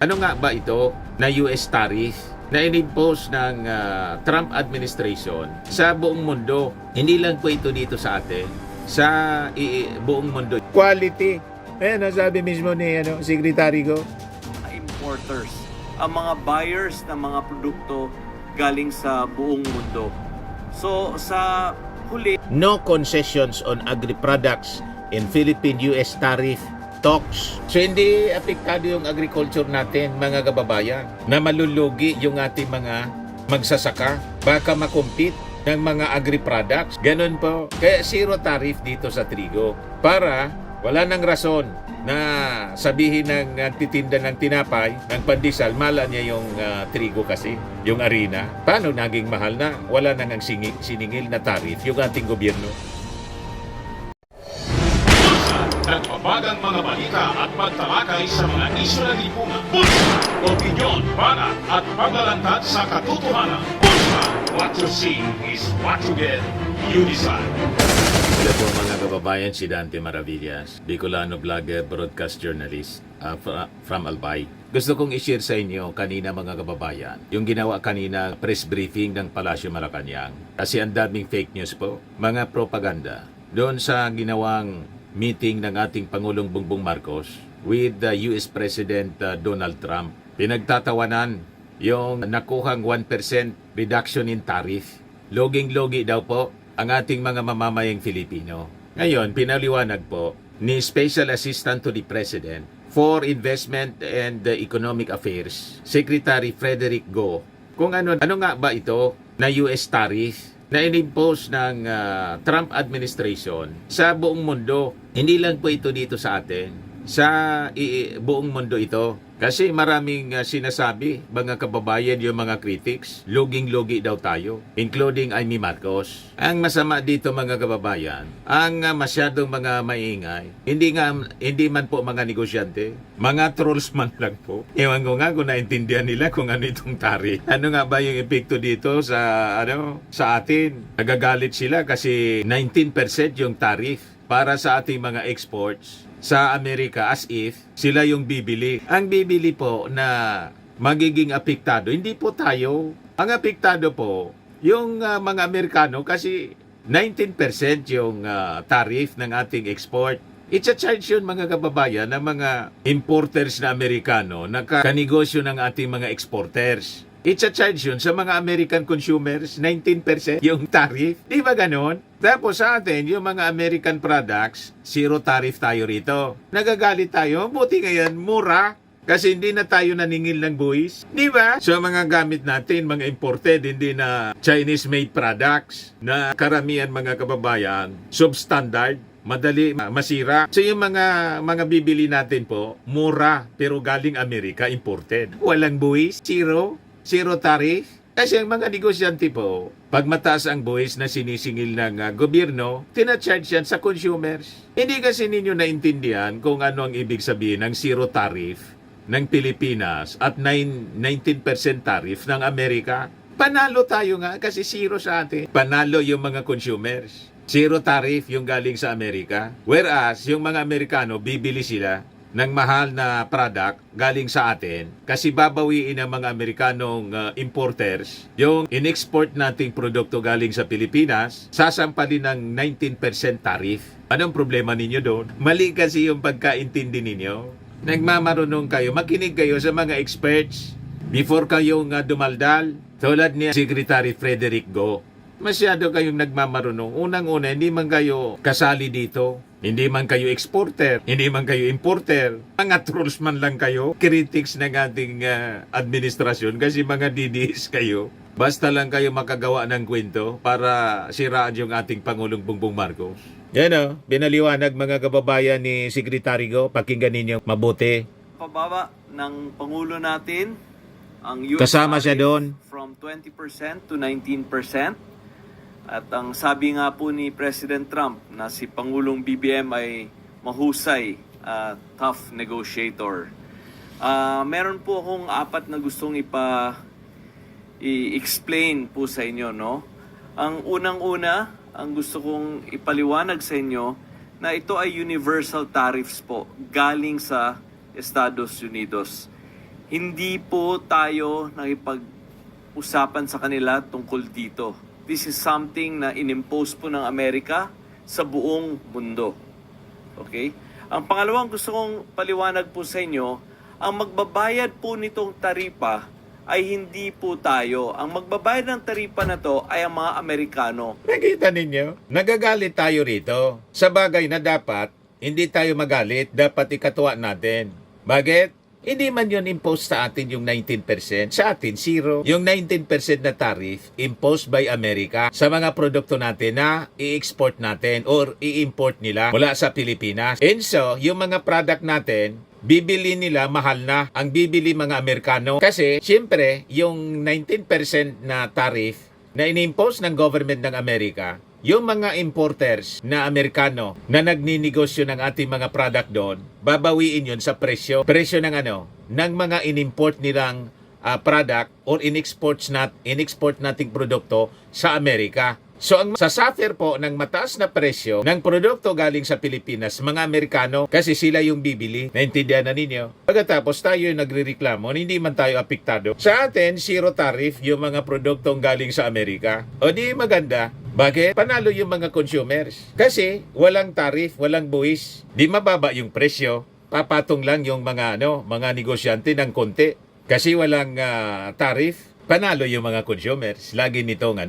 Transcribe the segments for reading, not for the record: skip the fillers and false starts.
Ano nga ba ito na US tariff na inimpose ng Trump administration sa buong mundo? Hindi lang po ito dito sa atin, sa buong mundo. Quality. Ayan, nasabi mismo ni Secretary Go. Importers, ang mga buyers ng mga produkto galing sa buong mundo. So sa huli, No concessions on agri-products in Philippine-US tariff talks. So hindi apektado yung agriculture natin, mga kababayan, na malulugi yung ating mga magsasaka. Baka makumpit ng mga agri-products. Ganun po. Kaya zero tariff dito sa trigo. Para wala nang rason na sabihin ng nagtitinda ng tinapay, ng pandesal, mala niya yung trigo kasi, yung harina. Paano naging mahal na? Wala nang ang siningil na tariff yung ating gobyerno. Nagbabagang mga balita at pagtalakay sa mga isyu ng lipunan. Bulsa, opinyon, banat at paglalantad sa katotohanan. Bulsa, what you see is what you get. You decide. Hello po mga kababayan, si Dante Maravillas, Bicolano vlogger, broadcast journalist from Albay. Gusto kong i-share sa inyo kanina mga kababayan, yung ginawa kanina press briefing ng Palasyo Malacanang. Kasi ang daming fake news po, mga propaganda. Doon sa ginawang meeting ng ating Pangulong Bongbong Marcos with the US President Donald Trump. Pinagtatawanan yung nakuhang 1% reduction in tariff. Loging-logi daw po ang ating mga mamamayang Filipino. Ngayon, pinaliwanag po ni Special Assistant to the President for Investment and Economic Affairs, Secretary Frederick Go, kung ano nga ba ito na US tariff na inimpose ng Trump administration sa buong mundo. Hindi lang po ito dito sa atin, sa buong mundo ito. Kasi maraming sinasabi, mga kababayan, yung mga critics, loging-logi daw tayo, including Amy Marcos. Ang masama dito mga kababayan, ang masyadong mga maingay, hindi man po mga negosyante, mga trolls man lang po. Ewan ko nga kung naintindihan nila kung ano itong tariff. Ano nga ba yung epekto dito sa atin? Nagagalit sila kasi 19% yung tariff para sa ating mga exports sa Amerika, as if sila yung bibili. Ang bibili po na magiging apektado, hindi po tayo. Ang apektado po, yung mga Amerikano kasi 19% yung tariff ng ating export. Itcha-charge yun mga kababayan ng mga importers na Amerikano na kanegosyo ng ating mga exporters. Itcha-charge yun sa mga American consumers, 19% yung tariff. Di ba ganon? Tapos sa atin, yung mga American products, zero tariff tayo rito. Nagagalit tayo, buti ngayon, mura. Kasi hindi na tayo naningil ng buwis. Di ba? So mga gamit natin, mga imported, hindi na Chinese-made products na karamihan mga kababayan, substandard, madali masira. So yung mga bibili natin po, mura, pero galing Amerika, imported. Walang buwis, zero tariff. Kasi ang mga negosyante po, pag mataas ang buwis na sinisingil ng gobyerno, tinacharge yan sa consumers. Hindi kasi ninyo naintindihan kung ano ang ibig sabihin ng zero tariff ng Pilipinas at 19% tariff ng Amerika. Panalo tayo nga kasi zero sa atin. Panalo yung mga consumers. Zero tariff yung galing sa Amerika. Whereas yung mga Amerikano, bibili sila ng mahal na product galing sa atin kasi babawiin ng mga Amerikanong importers yung in-export nating produkto galing sa Pilipinas, sasampalin ng 19% tariff. Anong problema ninyo doon? Mali kasi yung pagkaintindi ninyo. Nagmamarunong kayo, makinig kayo sa mga experts before kayong dumaldal. Tulad ni Secretary Frederick Go, masyado kayong nagmamarunong. Unang-una, hindi man kayo kasali dito. Hindi man kayo exporter, hindi man kayo importer. Mga trolls man lang kayo, critics ng ating administrasyon kasi mga DDS kayo. Basta lang kayo makagawa ng kwento para siraan yung ating Pangulong Bongbong Marcos. Yan o, binaliwanag mga kababayan ni Secretary Go, pakinggan ninyo mabuti. pababa ng Pangulo natin, ang US Kasama siya doon. from 20% to 19%. At ang sabi nga po ni President Trump na si Pangulong BBM ay mahusay, tough negotiator. Meron po akong apat na gustong i-explain po sa inyo, no? Ang unang-una, ang gusto kong ipaliwanag sa inyo na ito ay universal tariffs po galing sa Estados Unidos. Hindi po tayo nakipag-usapan sa kanila tungkol dito. This is something na inimpose po ng Amerika sa buong mundo. Okay? Ang pangalawang gusto kong paliwanag po sa inyo, ang magbabayad po nitong taripa ay hindi po tayo. Ang magbabayad ng taripa na to ay ang mga Amerikano. Nakita ninyo? Nagagalit tayo rito. Sa bagay na dapat, hindi tayo magalit, dapat ikatuwa natin. Bakit? Hindi man yun impose sa atin yung 19%. Sa atin, zero. Yung 19% na tariff imposed by America sa mga produkto natin na i-export natin or i-import nila mula sa Pilipinas. And so, yung mga product natin, bibili nila mahal na ang bibili mga Amerikano. Kasi, siyempre, yung 19% na tariff na in-impose ng government ng Amerika, yung mga importers na Amerikano na nagninegosyo ng ating mga product doon, babawiin yun sa presyo. Presyo ng ng mga in-import nilang product or in-export nating produkto sa Amerika. So ang sasuffer po ng mataas na presyo ng produkto galing sa Pilipinas, mga Amerikano, kasi sila yung bibili. Naintindihan na ninyo? Pagkatapos tayo yung nagre-reklamo, hindi man tayo apektado. Sa atin, zero tariff yung mga produktong galing sa Amerika. O di maganda. Bakit? Panalo yung mga consumers. Kasi walang tariff, walang buwis. Di mababa yung presyo. Papatong lang yung mga mga negosyante ng konti. Kasi walang tariff, panalo yung mga consumers. Lagi nitong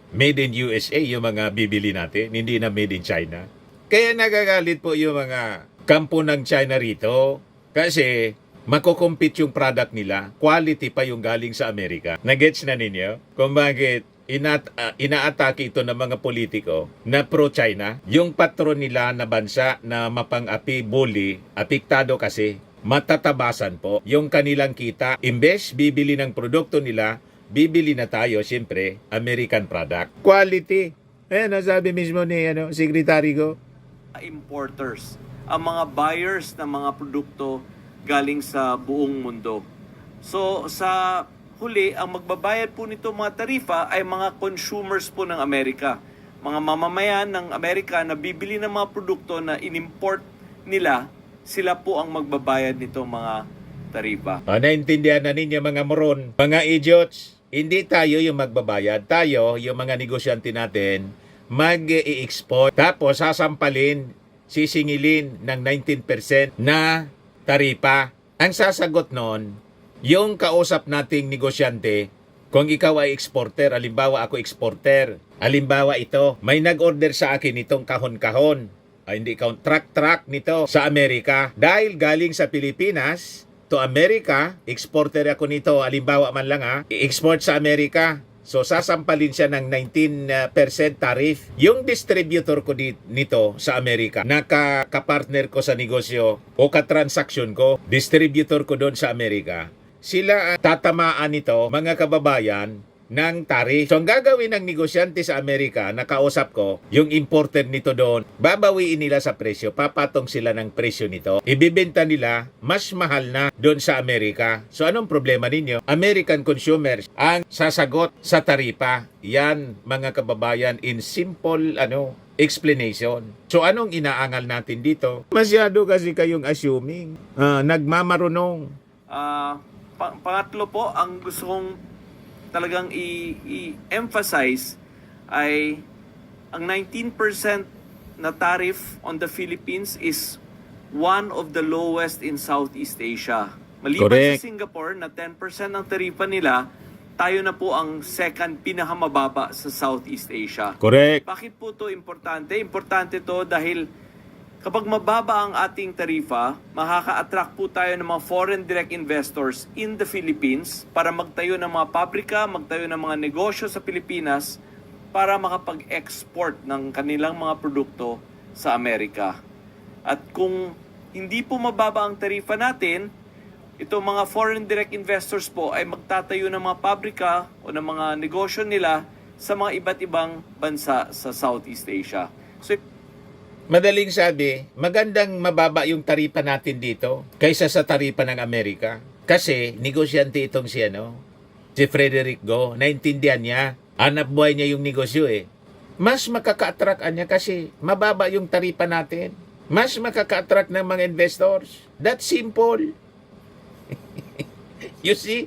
made in USA yung mga bibili natin, hindi na made in China. Kaya nagagalit po yung mga kampo ng China rito kasi makukompete yung product nila, quality pa yung galing sa Amerika. Nagets na ninyo kung bakit inaatake ito ng mga politiko na pro-China, yung patron nila na bansa na mapang-api, bully, apektado kasi matatabasan po yung kanilang kita. Imbes bibili ng produkto nila, bibili na tayo, siyempre, American product. Quality. Nasabi mismo ni secretary ko. Importers, ang mga buyers ng mga produkto galing sa buong mundo. So, sa huli, ang magbabayad po nito mga tarifa ay mga consumers po ng Amerika. Mga mamamayan ng Amerika na bibili ng mga produkto na inimport nila, sila po ang magbabayad nito mga tarifa. Naintindihan na ninyo mga moron, mga idiots. Hindi tayo yung magbabayad. Tayo, yung mga negosyante natin, mag-i-export. Tapos sasampalin, sisingilin ng 19% na taripa. Ang sasagot nun, yung kausap nating negosyante, kung ikaw ay exporter, alimbawa ako exporter, alimbawa ito, may nag-order sa akin itong kahon-kahon, hindi kahon, truck nito sa Amerika. Dahil galing sa Pilipinas to Amerika, exporter ako nito, alimbawa man lang i-export sa Amerika. So sasampalin siya ng 19% tariff. Yung distributor ko nito sa Amerika, kapartner ko sa negosyo o katransaksyon ko, distributor ko doon sa Amerika, sila tatamaan nito, mga kababayan, ng tariff. So ang gagawin ng negosyante sa Amerika, nakausap ko, yung importer nito doon, babawiin nila sa presyo, papatong sila ng presyo nito, ibibenta nila mas mahal na doon sa Amerika. So anong problema ninyo? American consumers ang sasagot sa taripa. Yan, mga kababayan, in simple explanation. So anong inaangal natin dito? Masyado kasi kayong assuming, nagmamarunong. Pangatlo po, ang gusto kong talagang i-emphasize ay ang 19% na tariff on the Philippines is one of the lowest in Southeast Asia. Maliban Correct. sa Singapore na 10% ng tarifa nila, tayo na po ang second pinakamababa sa Southeast Asia. Correct. Bakit po to importante? Importante to dahil kapag mababa ang ating tarifa, makaka-attract po tayo ng mga foreign direct investors in the Philippines para magtayo ng mga pabrika, magtayo ng mga negosyo sa Pilipinas para makapag-export ng kanilang mga produkto sa Amerika. At kung hindi po mababa ang tarifa natin, itong mga foreign direct investors po ay magtatayo ng mga pabrika o ng mga negosyo nila sa mga iba't ibang bansa sa Southeast Asia. So, Madaling sabi, magandang mababa yung taripa natin dito kaysa sa taripa ng Amerika. Kasi negosyante itong si Frederick Go, naintindihan niya, hanap buhay niya yung negosyo Mas makaka-attract niya kasi mababa yung taripa natin. Mas makaka-attract ng mga investors. That's simple. You see?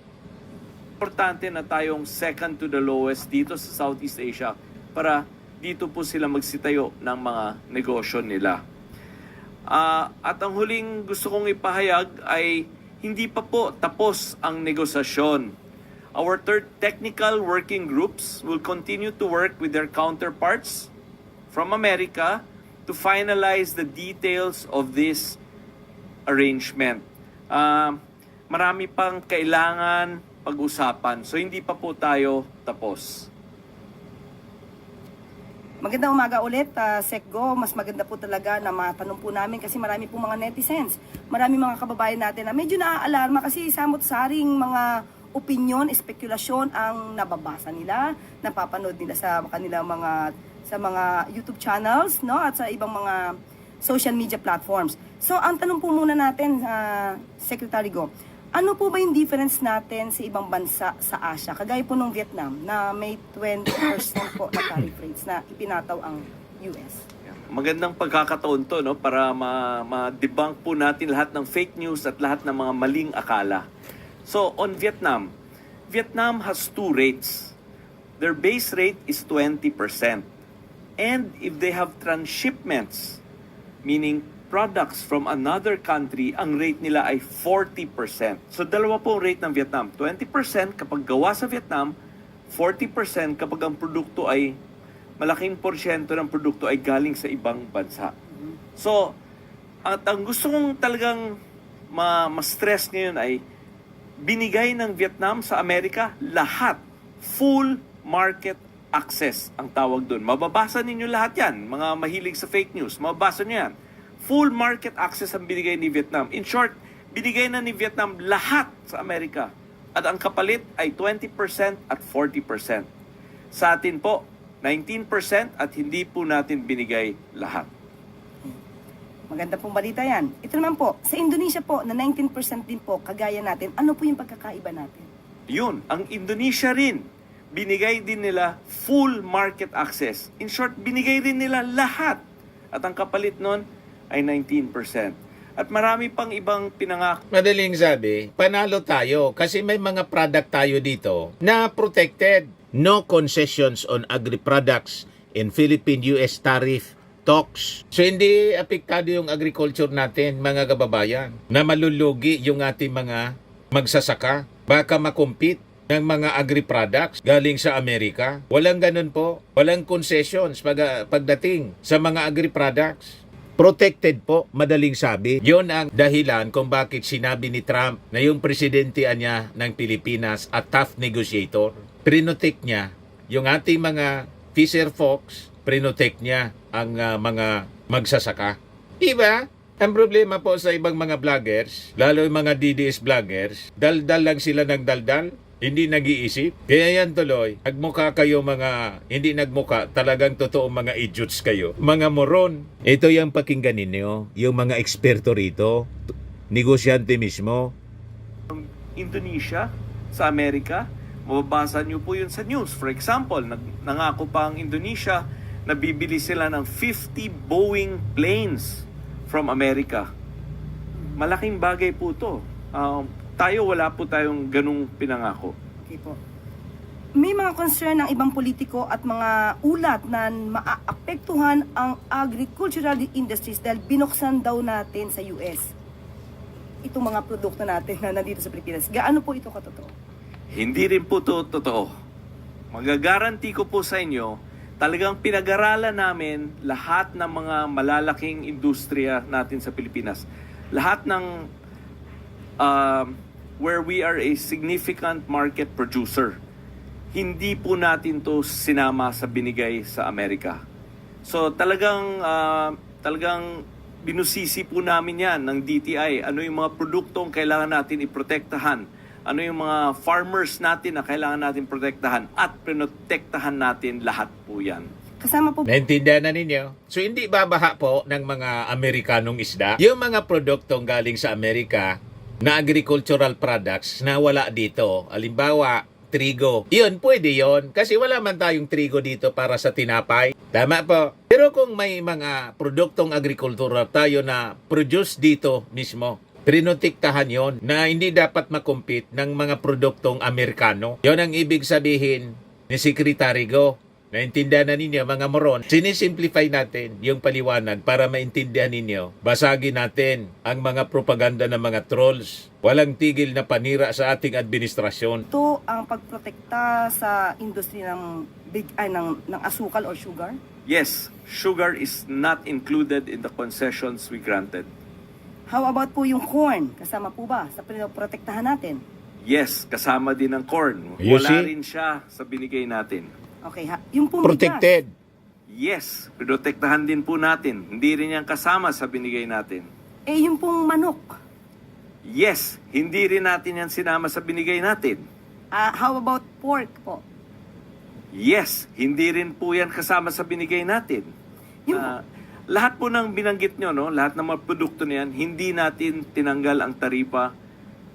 Importante na tayong second to the lowest dito sa Southeast Asia para dito po sila magsitayo ng mga negosyo nila. At ang huling gusto kong ipahayag ay hindi pa po tapos ang negosasyon. Our third technical working groups will continue to work with their counterparts from America to finalize the details of this arrangement. Marami pang kailangan pag-usapan. So hindi pa po tayo tapos. Magandang umaga ulit, Sekgo. Mas maganda po talaga na matanong po namin kasi marami po mga netizens, marami mga kababayan natin na medyo naaalarma kasi samot-saring mga opinyon, espekulasyon ang nababasa nila, napapanood nila sa kanilang mga YouTube channels, no, at sa ibang mga social media platforms. So, ang tanong po muna natin, Secretary Go, ano po ba yung difference natin sa ibang bansa sa Asia? Kagaya po ng Vietnam na may 20% po na tariff rates na ipinataw ang US. Magandang pagkakataon to, no, para ma-debunk po natin lahat ng fake news at lahat ng mga maling akala. So, on Vietnam, Vietnam has two rates. Their base rate is 20%. And if they have transshipments, meaning products from another country, ang rate nila ay 40%. So, dalawa po ang rate ng Vietnam. 20% kapag gawa sa Vietnam, 40% kapag ang produkto ay, malaking porsyento ng produkto ay galing sa ibang bansa. So, at ang gusto kong talagang ma-stress ngayon ay, binigay ng Vietnam sa Amerika lahat. Full market access ang tawag doon. Mababasa ninyo lahat yan. Mga mahilig sa fake news, mababasa nyo yan. Full market access ang binigay ni Vietnam. In short, binigay na ni Vietnam lahat sa Amerika. At ang kapalit ay 20% at 40%. Sa atin po, 19% at hindi po natin binigay lahat. Maganda pong balita yan. Ito naman po, sa Indonesia po, na 19% din po, kagaya natin, ano po yung pagkakaiba natin? Yun, ang Indonesia rin, binigay din nila full market access. In short, binigay rin nila lahat. At ang kapalit nun ay 19%. At marami pang ibang pinangako. Madaling sabi, panalo tayo kasi may mga product tayo dito na protected. No concessions on agri-products in Philippine-US tariff talks. So hindi apektado yung agriculture natin, mga kababayan, na malulugi yung ating mga magsasaka. Baka makumpit ng mga agri-products galing sa Amerika. Walang ganun po. Walang concessions pagdating sa mga agri-products. Protected po, madaling sabi. Yun ang dahilan kung bakit sinabi ni Trump na yung presidente niya ng Pilipinas at tough negotiator. Prinotek niya yung ating mga fisher folks, prinotek niya ang mga magsasaka. Diba? Ang problema po sa ibang mga vloggers, lalo yung mga DDS vloggers, daldal lang sila ng daldal, hindi nag-iisip. Kaya yan tuloy, nagmukha kayo mga, hindi nagmukha, talagang totoong mga idiots kayo. Mga moron. Ito yung pakinggan ninyo, yung mga eksperto rito, negosyante mismo. Indonesia sa Amerika, mababasa nyo po yun sa news. For example, nangako pa ang Indonesia na bibili sila ng 50 Boeing planes from America. Malaking bagay po to. Tayo, wala po tayong ganung pinangako. Okay po. May mga concern ng ibang politiko at mga ulat na maaapektuhan ang agricultural industries dahil binuksan daw natin sa US itong mga produkto natin na nandito sa Pilipinas. Gaano po ito katotoo? Hindi rin po to totoo. Magagaranti ko po sa inyo, talagang pinag-aralan namin lahat ng mga malalaking industriya natin sa Pilipinas. Lahat ng where we are a significant market producer. Hindi po natin to sinama sa binigay sa Amerika. So talagang binusisi po namin yan ng DTI. Ano yung mga produktong kailangan natin iprotektahan? Ano yung mga farmers natin na kailangan natin protektahan? At pinotektahan natin lahat po yan. Kasama po Naintindihan na ninyo? So hindi babaha po ng mga Amerikanong isda? Yung mga produktong galing sa Amerika na agricultural products na wala dito. Halimbawa, trigo. Yun, pwede yun. Kasi wala man tayong trigo dito para sa tinapay. Tama po. Pero kung may mga produktong agricultural tayo na produce dito mismo, Prinotektahan yon na hindi dapat makumpit ng mga produktong Amerikano. Yon ang ibig sabihin ni Secretary Go. Naintindihan na ninyo mga moron. Sinisimplify natin yung paliwanag para maintindihan ninyo. Basagin natin ang mga propaganda ng mga trolls. Walang tigil na panira sa ating administrasyon. Ito ang pagprotekta sa industry ng ng asukal or sugar. Yes, sugar is not included in the concessions we granted. How about po yung corn? Kasama po ba sa pinoprotektahan natin? Yes, kasama din ang corn. You Wala see? rin siya sa binigay natin. Okay, yung pong Protected. Yes, pinotektahan din po natin. Hindi rin yan kasama sa binigay natin. bigas. Yung pong manok. Yes, hindi rin natin yan sinama sa binigay natin. How about pork po? Yes, hindi rin po yan kasama sa binigay natin. Yung- Lahat po ng binanggit nyo, no? Lahat ng mga produkto na yan, hindi natin tinanggal ang taripa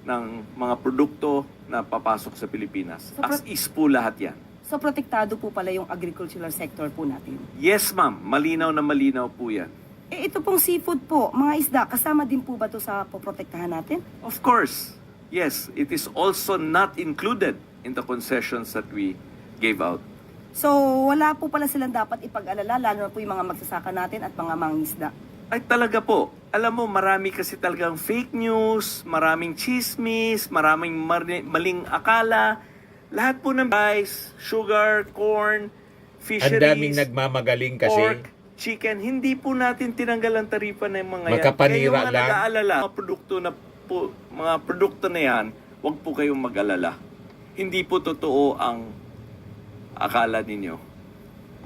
ng mga produkto na papasok sa Pilipinas. So, As is po lahat yan. So protektado po pala yung agricultural sector po natin. Yes, ma'am. Malinaw na malinaw po yan. Ito pong seafood po, mga isda, kasama din po ba ito sa poprotektahan natin? Of course, yes, it is also not included in the concessions that we gave out. So wala po pala silang dapat ipag-alala, lalo na po yung mga magsasaka natin at mga mangingisda. Ay talaga po. Alam mo, marami kasi talagang fake news, maraming chismis, maraming maling akala. Lahat po ng rice, sugar, corn, fisheries, Ang daming nagmamagaling kasi. pork, chicken, hindi po natin tinanggal ang taripa ng mga yan. Makapanira Kaya yung mga lang. nag-aalala, mga produkto na yan, huwag po kayong mag-alala. Hindi po totoo ang akala ninyo.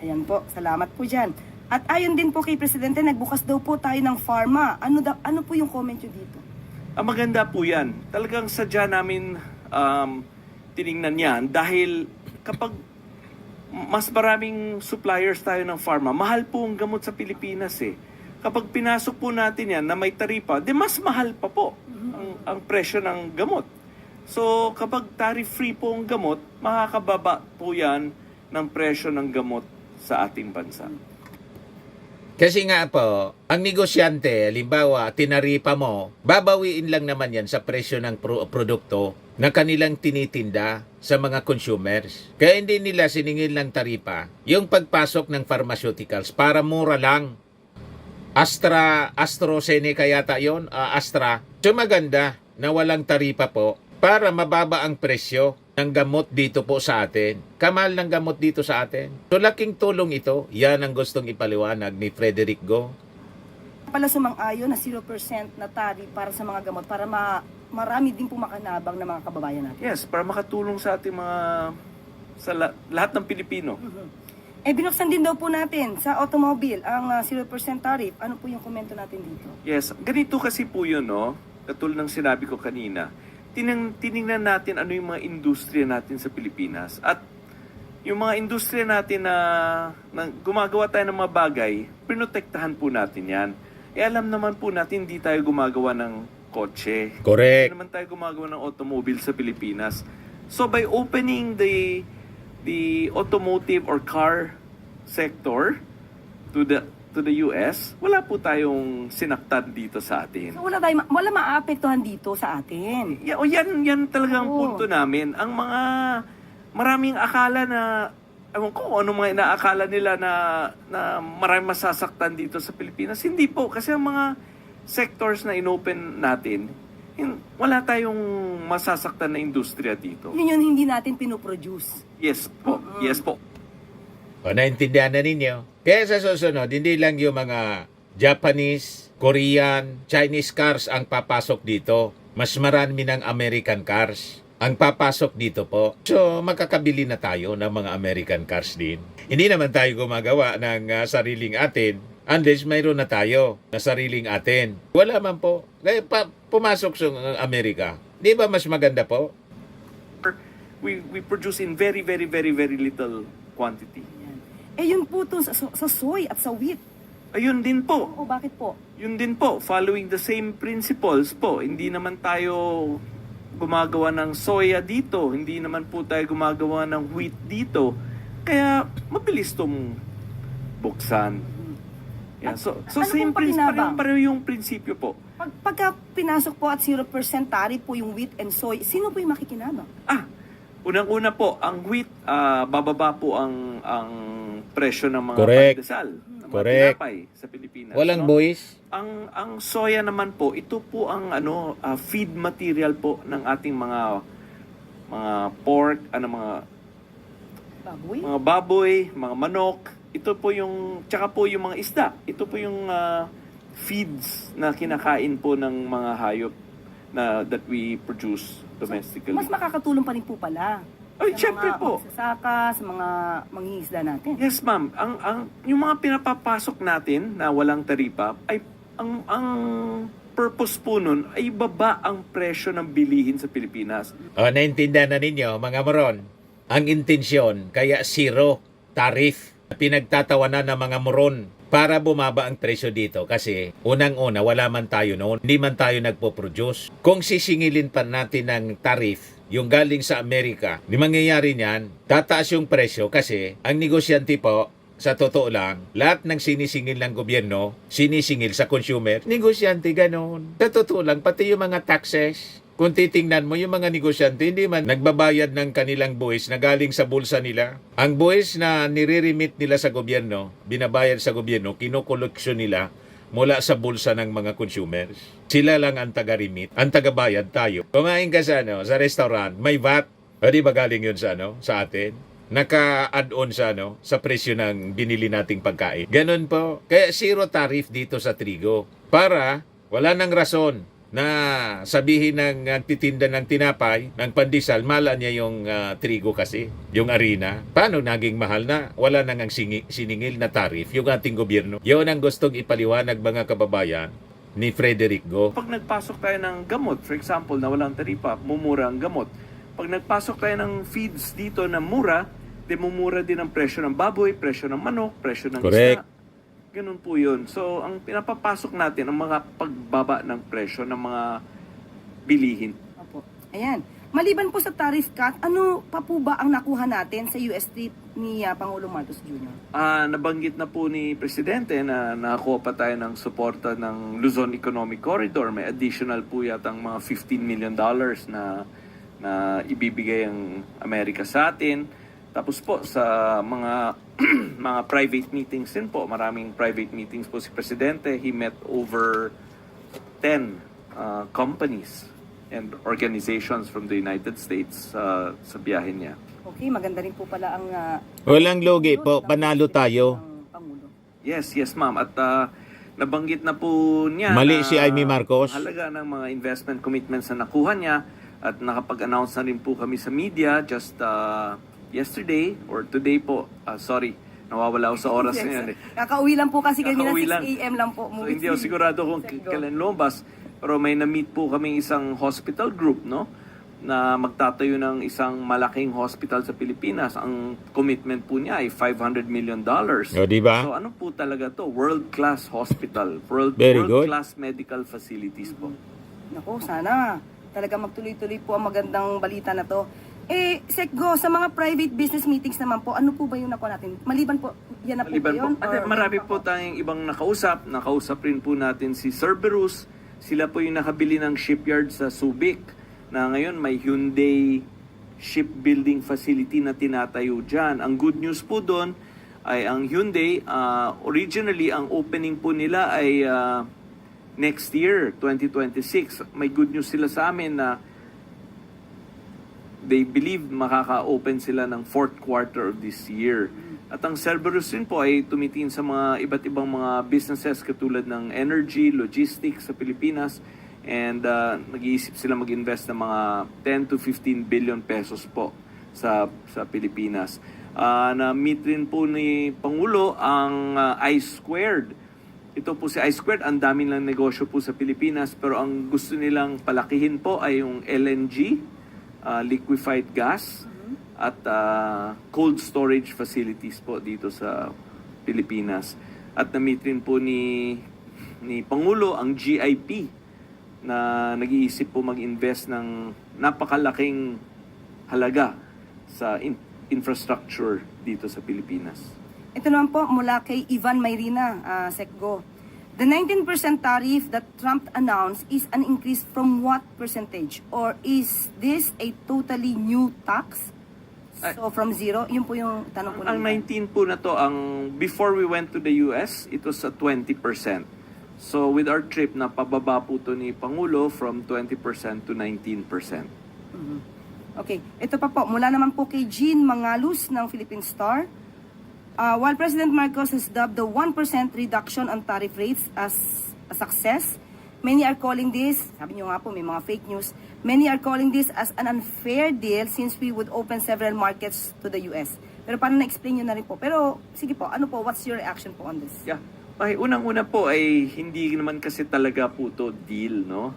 Ayan po, salamat po dyan. At ayon din po kay Presidente, nagbukas daw po tayo ng pharma. Ano po yung comment nyo dito? Ang maganda po yan. Talagang sadya namin tiningnan yan dahil kapag mas maraming suppliers tayo ng pharma, mahal po ang gamot sa Pilipinas eh. Kapag pinasok po natin yan na may taripa, di mas mahal pa po ang presyo ng gamot. So kapag tariff-free po ang gamot, makakababa po yan ng presyo ng gamot sa ating bansa. Kasi nga po, ang negosyante, halimbawa, tinaripa mo, babawiin lang naman yan sa presyo ng produkto na kanilang tinitinda sa mga consumers. Kaya hindi nila siningil ng taripa yung pagpasok ng pharmaceuticals para mura lang. AstraZeneca yata yun, Astra. So maganda na walang taripa po para mababa ang presyo ng gamot dito po sa atin. Kamal ng gamot dito sa atin. So laking tulong ito. Yan ang gustong ipaliwanag ni Frederick Go. Pala sumang-ayon na 0% na tari para sa mga gamot para marami din po makanabang ng mga kababayan natin. Yes, para makatulong sa ating lahat ng Pilipino. Binuksan din daw po natin sa automobile ang 0% tariff. Ano po yung komento natin dito? Yes, ganito kasi po yun, no? Katulad ng sinabi ko kanina. Tiningnan natin ano yung mga industriya natin sa Pilipinas. At yung mga industriya natin na gumagawa tayo ng mga bagay, pinotektahan po natin yan. Alam naman po natin, hindi tayo gumagawa ng kotse. Correct. Hindi naman tayo gumagawa ng automobile sa Pilipinas. So by opening the automotive or car sector to the US, wala po tayong sinaktan dito sa atin. So wala maapektuhan dito sa atin. Yan talagang Oo. punto namin. Ang maraming akala na, ewan ko ano mga inaakala nila na maraming masasaktan dito sa Pilipinas. Hindi po, kasi ang mga sectors na inopen natin, wala tayong masasaktan na industriya dito. Yun hindi natin pinoproduce. Yes po, yes po. O, naintindihan na ninyo. Kaya sa susunod, hindi lang yung mga Japanese, Korean, Chinese cars ang papasok dito. Mas marami ng American cars ang papasok dito po. So, makakabili na tayo ng mga American cars din. Hindi naman tayo gumagawa ng sariling atin unless mayroon na tayo na sariling atin. Wala man po. Kaya pumasok sa Amerika. Di ba mas maganda po? We produce in very, very, very, very little quantity. Yun po to sa soy at sa wheat. Ayun din po. O bakit po? Yun din po, following the same principles po. Hindi naman tayo gumagawa ng soya dito. Hindi naman po tayo gumagawa ng wheat dito. Kaya mabilis tong buksan. Yeah, so ano same pong pakinabang? pareho yung prinsipyo po. Pagka pinasok po at 0% tariff po yung wheat and soy, sino po yung makikinabang? Unang-una po, ang wheat, bababa po ang presyo ng mga Correct. pandesal, ng mga Correct. tinapay sa Pilipinas. Walang no? buwis. Ang soya naman po, ito po ang feed material po ng ating mga pork, Baboy? mga baboy, mga manok. Ito po yung, tsaka po yung mga isda. Ito po yung feeds na kinakain po ng mga hayop that we produce domestically. Mas makakatulong pa rin po pala. Ay, sa syempre mga po. magsasaka, sa mga mangingisda natin. Yes, ma'am. Yung mga pinapapasok natin na walang taripa, ay ang purpose po nun ay baba ang presyo ng bilihin sa Pilipinas. Naintindihan na ninyo, mga moron. Ang intensyon, kaya zero tariff. Pinagtatawanan ng mga moron para bumaba ang presyo dito kasi unang-una wala man tayo noon, hindi man tayo nagpo-produce. Kung sisingilin pa natin ng tariff, yung galing sa Amerika, di mangyayari niyan, tataas yung presyo kasi ang negosyante po, sa totoo lang, lahat ng sinisingil ng gobyerno, sinisingil sa consumer, negosyante ganon. Sa totoo lang, pati yung mga taxes, kung titingnan mo yung mga negosyante, hindi man nagbabayad ng kanilang buwis na galing sa bulsa nila. Ang buwis na nire-remit nila sa gobyerno, binabayad sa gobyerno, kinukoleksyon nila mula sa bulsa ng mga consumers. Sila lang ang taga-remit, ang taga-bayad tayo. Kumain ka sa restaurant, may VAT. O di ba galing yun sa atin? Naka-add-on sa presyo ng binili nating pagkain. Ganon po. Kaya zero tariff dito sa trigo. Para wala nang rason na sabihin ng nagtitinda ng tinapay, ng pandesal, mala niya yung trigo kasi, yung harina. Paano naging mahal na? Wala nang ang siningil na tariff yung ating gobyerno. Yun ang gustong ipaliwanag mga kababayan ni Frederick Go. Pag nagpasok tayo ng gamot, for example, na walang taripa, mumura ang gamot. Pag nagpasok tayo ng feeds dito na mura, mumura din ang presyo ng baboy, presyo ng manok, presyo ng Correct. isda. Ganun po yun. So, ang pinapapasok natin, ang mga pagbaba ng presyo ng mga bilihin. Opo. Ayan. Maliban po sa tariff cut, ano pa po ba ang nakuha natin sa US trip ni Pangulong Marcos Jr.? Nabanggit na po ni Presidente na nakakuha pa tayo ng suporta ng Luzon Economic Corridor. May additional po yatang mga $15 million na ibibigay ang Amerika sa atin. Tapos po sa mga mga private meetings din po, maraming private meetings po si Presidente. He met over 10 companies and organizations from the United States sa biyahe niya. Okay, maganda rin po pala ang... Walang logi po, panalo tayo. ng Pangulo. Yes, ma'am. At nabanggit na po niya Mali na si Amy Marcos. halaga ng mga investment commitments na nakuha niya at nakapag-announce na rin po kami sa media just yesterday or today po. Sorry, nawawala ako sa oras Yes, na yan. Kakauwi lang po kasi kanina Kakauwi 6 lang. a.m. lang po. So, hindi ako sigurado kung kailan lumabas. Pero may na-meet po kami isang hospital group, no? Na magtatayo ng isang malaking hospital sa Pilipinas. Ang commitment po niya ay $500 million. O, di ba? So ano po talaga to? World-class hospital. Very good. World-class medical facilities po. Naku, sana talaga magtuloy-tuloy po ang magandang balita na to. Sekgo, sa mga private business meetings naman po, ano po ba yung nakuha natin? Maliban po, yan na po ba yun? Marami po tayong ibang nakausap. Nakausap rin po natin si Cerberus. Sila po yung nakabili ng shipyard sa Subic. Na ngayon may Hyundai shipbuilding facility na tinatayo dyan. Ang good news po doon ay ang Hyundai, originally ang opening po nila ay next year, 2026. May good news sila sa amin na they believe makaka-open sila ng fourth quarter of this year. At ang Cerberus rin po ay tumitingin sa mga iba't ibang mga businesses katulad ng energy, logistics sa Pilipinas. And nag-iisip sila mag-invest ng mga 10 to 15 billion pesos po sa Pilipinas. Na-meet rin po ni Pangulo ang I-Squared. Ito po si I-Squared, ang dami lang negosyo po sa Pilipinas, pero ang gusto nilang palakihin po ay yung LNG, liquefied gas, at cold storage facilities po dito sa Pilipinas. At na-meet rin po ni Pangulo ang GIP, na nag-iisip po mag-invest ng napakalaking halaga sa infrastructure dito sa Pilipinas. Ito naman po mula kay Ivan Mayrina, Sekgo. The 19% tariff that Trump announced is an increase from what percentage? Or is this a totally new tax? So from zero, yun po yung tanong ko. Ang 19 po na to, before we went to the US, it was at 20%. So with our trip, napababa po to ni Pangulo from 20% to 19%. Okay, ito pa po, mula naman po kay Jean Mangalus ng Philippine Star. While President Marcos has dubbed the 1% reduction on tariff rates as a success, many are calling this, sabi nyo nga po, may mga fake news, many are calling this as an unfair deal since we would open several markets to the US. Pero paano na-explain nyo na rin po? Pero sige po, ano po, what's your reaction po on this? Yeah. Okay, unang-una po ay hindi naman kasi talaga po to deal, no?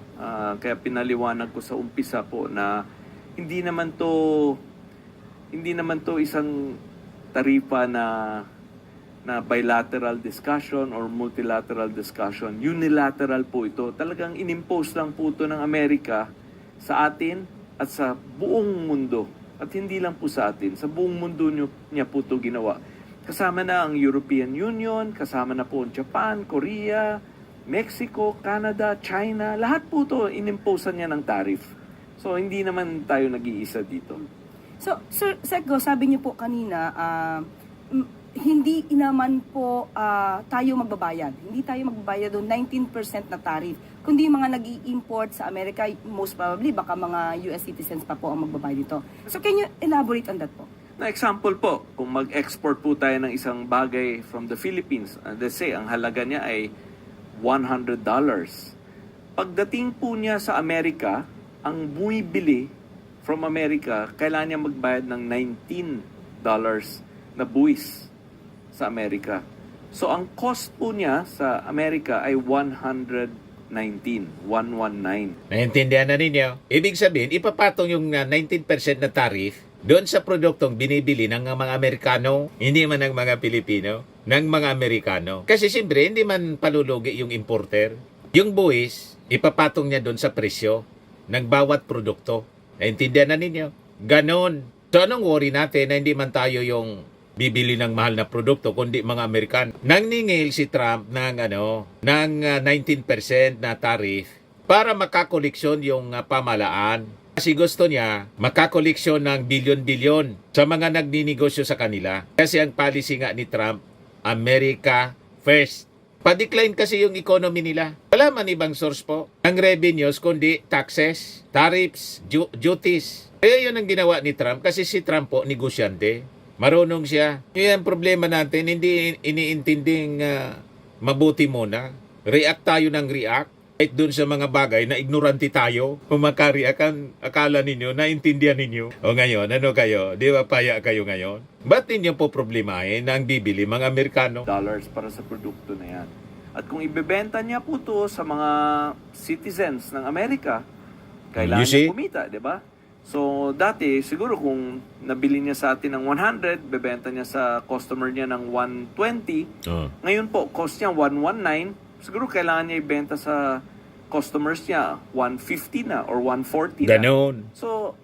Kaya pinaliwanag ko sa umpisa po na hindi naman to isang tarifa na bilateral discussion or multilateral discussion. Unilateral po ito. Talagang inimpose lang po ito ng Amerika sa atin at sa buong mundo. At hindi lang po sa atin, sa buong mundo niya po ito ginawa. Kasama na ang European Union, kasama na po ang Japan, Korea, Mexico, Canada, China. Lahat po ito inimposean niya ng tariff. So hindi naman tayo nag-iisa dito. So, Sir Secgo, sabi niyo po kanina, hindi naman po tayo magbabayad. Hindi tayo magbabayad doon 19% na tariff. Kundi yung mga nag-i-import sa Amerika, most probably, baka mga US citizens pa po ang magbabayad dito. So can you elaborate on that po? Na example po, kung mag-export po tayo ng isang bagay from the Philippines, let's say, ang halaga niya ay $100. Pagdating po niya sa Amerika, ang bumibili from America, kailangan niya magbayad ng $19 na buwis sa Amerika. So, ang cost po niya sa Amerika ay 119. Naintindihan na ninyo? Ibig sabihin, ipapatong yung 19% na tariff doon sa produktong binibili ng mga Amerikano, hindi man ng mga Pilipino, ng mga Amerikano. Kasi siyempre, hindi man palulugi yung importer. Yung buwis, ipapatong niya doon sa presyo ng bawat produkto. Naintindihan na ninyo? Ganon. So anong worry natin na hindi man tayo yung bibili ng mahal na produkto kundi mga Amerikano? Nangningil si Trump ng 19% na tariff para makakoleksyon yung pamalaan. Kasi gusto niya makakoleksyon ng bilyon-bilyon sa mga nagninegosyo sa kanila. Kasi ang policy nga ni Trump, America first. Pa-decline kasi yung economy nila. Wala man ibang source po ng revenues kundi taxes, tariffs, duties. Kaya yun ang ginawa ni Trump kasi si Trump po negosyante. Marunong siya. Yun ang problema natin. Hindi iniintinding mabuti muna. React tayo ng react. Kahit dun sa mga bagay na ignorante tayo. Kung makareact, akala ninyo, naintindihan ninyo. O ngayon, ano kayo? Di ba paya kayo ngayon? Ba't ninyo po problemahin na ang bibili mga Amerikano? Dollars para sa produkto na yan. At kung ibebenta niya po to sa mga citizens ng Amerika, kailangan niya kumita, di ba? So, dati, siguro kung nabili niya sa atin ng 100, bebenta niya sa customer niya ng 120. Ngayon po, cost niya 119. Siguro kailangan niya ibenta sa customers niya 150 na or 140 na. Ganon. So,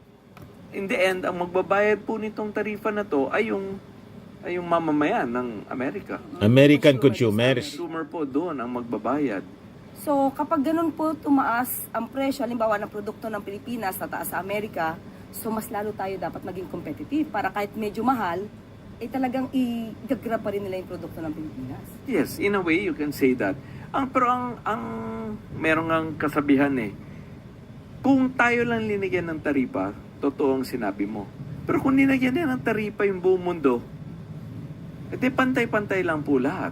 in the end, ang magbabayad po nitong tarifa na to ay yung mamamayan ng Amerika. American consumers. Consumer po doon ang magbabayad. So kapag ganun po tumaas ang presyo, halimbawa ng produkto ng Pilipinas tataas sa Amerika, so mas lalo tayo dapat maging competitive para kahit medyo mahal, talagang i-grab pa rin nila yung produkto ng Pilipinas. Yes, in a way you can say that. Pero ang merong ang kasabihan kung tayo lang linigyan ng taripa, totoo ang sinabi mo. Pero kung linagyan din ng taripa yung buong mundo, pantay-pantay lang po lahat.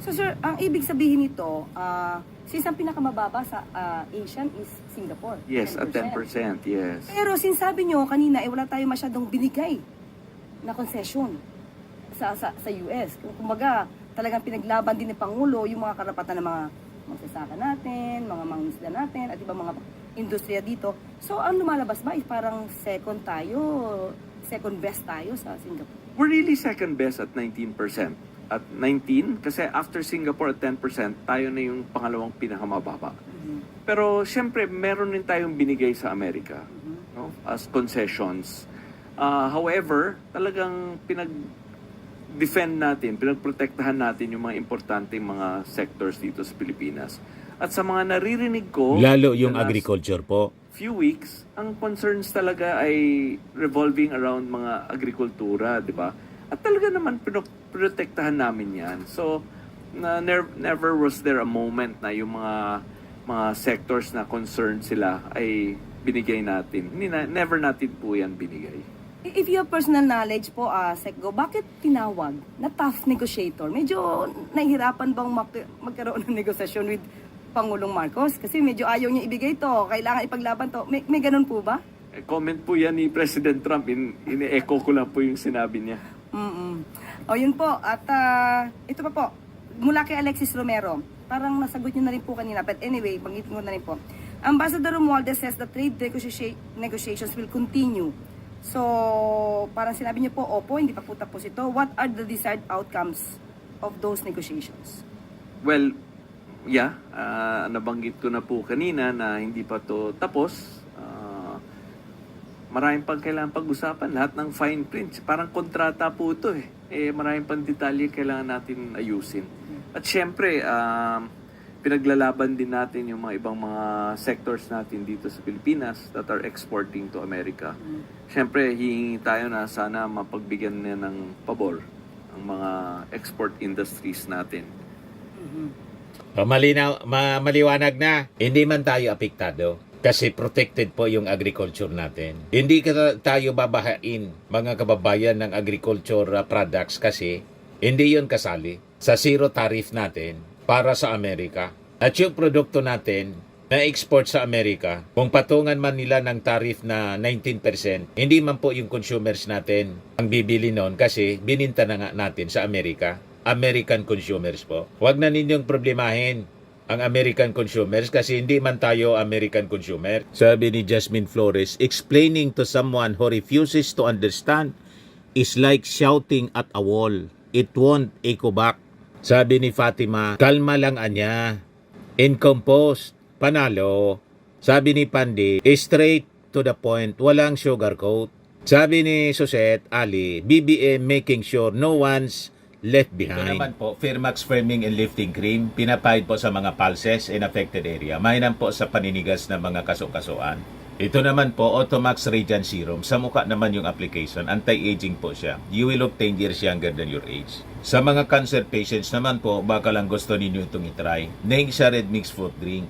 So sir, ang ibig sabihin nito, since ang pinakamababa sa Asian is Singapore. Yes, 10%. At 10%, yes. Pero since sabi nyo kanina, wala tayo masyadong binigay na concession sa US. Kumbaga, talagang pinaglaban din ni Pangulo yung mga karapatan ng mga magsasaka natin, mga mangingisda natin, at iba mga industriya dito. So, ang lumalabas ba is parang second best tayo sa Singapore? We're really second best at 19%. At 19, kasi after Singapore at 10%, tayo na yung pangalawang pinakamababa. Pero syempre, meron din tayong binigay sa Amerika, no? As concessions. However, talagang pinag-defend natin, pinagprotektahan natin yung mga importanteng mga sectors dito sa Pilipinas. At sa mga naririnig ko, Lalo yung the last agriculture po. few weeks, ang concerns talaga ay revolving around mga agrikultura, di ba? At talaga naman pinoprotektahan namin yan. So, never was there a moment na yung mga sectors na concerned sila ay binigay natin. Never natin po yan binigay. If you have personal knowledge po, Secgo, bakit tinawag na tough negotiator? Medyo nahihirapan bang magkaroon ng negosasyon with Pangulong Marcos? Kasi medyo ayaw niya ibigay to, kailangan ipaglaban to. May ganun po ba? Comment po yan ni President Trump. Ini-echo ko lang po yung sinabi niya. O yun po, at ito pa po, mula kay Alexis Romero, parang nasagot niyo na rin po kanina, but anyway, banggit ko na rin po. Ambassador Romualdez says the trade negotiations will continue. So, parang sinabi niyo po, opo, hindi pa po tapos ito. What are the desired outcomes of those negotiations? Well, yeah, nabanggit ko na po kanina na hindi pa to tapos. Maraming pang kailangan pag-usapan. Lahat ng fine print, parang kontrata po ito eh. Maraming pang detalye kailangan natin ayusin. At syempre, pinaglalaban din natin yung mga ibang mga sectors natin dito sa Pilipinas that are exporting to America. Syempre, hihingi tayo na sana mapagbigyan niya ng pabor ang mga export industries natin. Maliwanag na, hindi man tayo apektado. Kasi protected po yung agriculture natin. Hindi tayo babahain, mga kababayan, ng agriculture products kasi hindi yun kasali sa zero tariff natin para sa Amerika. At yung produkto natin na export sa Amerika, kung patungan man nila ng tariff na 19%, hindi man po yung consumers natin ang bibili noon kasi bininta na nga natin sa Amerika. American consumers po. Huwag na ninyong problemahin ang American consumers kasi hindi man tayo American consumer. Sabi ni Jasmine Flores, explaining to someone who refuses to understand is like shouting at a wall. It won't echo back. Sabi ni Fatima, kalma lang anya. In compost, panalo. Sabi ni Pandi, straight to the point, walang sugarcoat. Sabi ni Suset Ali, BBM making sure no one's left behind. Ito naman po, Firmax Firming and Lifting Cream, pinapahid po sa mga pulses in affected area. Mainam po sa paninigas ng mga kasukasuan. Ito naman po, Automax Radiant Serum. Sa mukha naman yung application, anti-aging po siya. You will look 10 years younger than your age. Sa mga cancer patients naman po, baka lang gusto ninyo itong itry. Neng siya red mix fruit drink.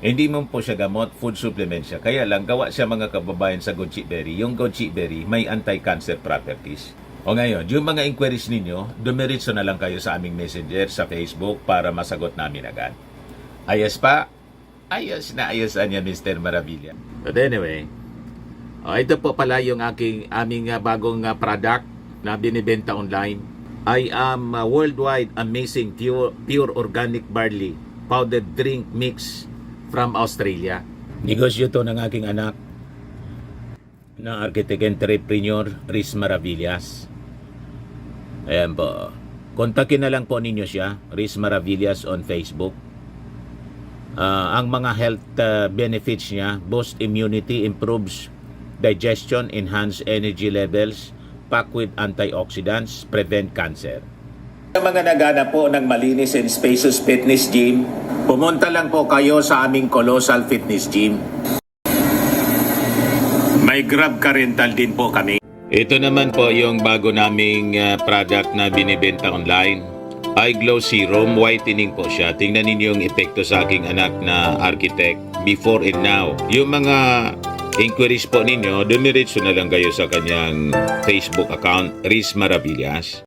Hindi mo po siya gamot, food supplement siya. Kaya lang, gawa siya mga kababayan sa goji berry. Yung goji berry may anti-cancer properties. O ngayon, yung mga inquiries ninyo, dumiritso na lang kayo sa aming messenger sa Facebook para masagot namin agad. Ayos pa? Ayos na ayosan niya, Mr. Maravilla. But anyway, ito po pala yung aming bagong product na binibenta online. I am worldwide amazing pure organic barley powdered drink mix from Australia. Negosyo to ng aking anak na architect entrepreneur Riz Maravillas. Ayan po. Kontakin na lang po ninyo siya, Riz Maravillas on Facebook. Ang mga health benefits niya, boost immunity, improves digestion, enhance energy levels, packed with antioxidants, prevent cancer. Sa mga nagana po ng malinis and spacious fitness gym, pumunta lang po kayo sa aming Colossal Fitness Gym. May Grab ka rental din po kami. Ito naman po yung bago naming product na binibenta online. Eye Glow Serum, whitening po siya. Tingnan ninyo yung epekto sa aking anak na architect before and now. Yung mga inquiries po ninyo, dumiretso na lang kayo sa kanyang Facebook account, Riz Maravillas.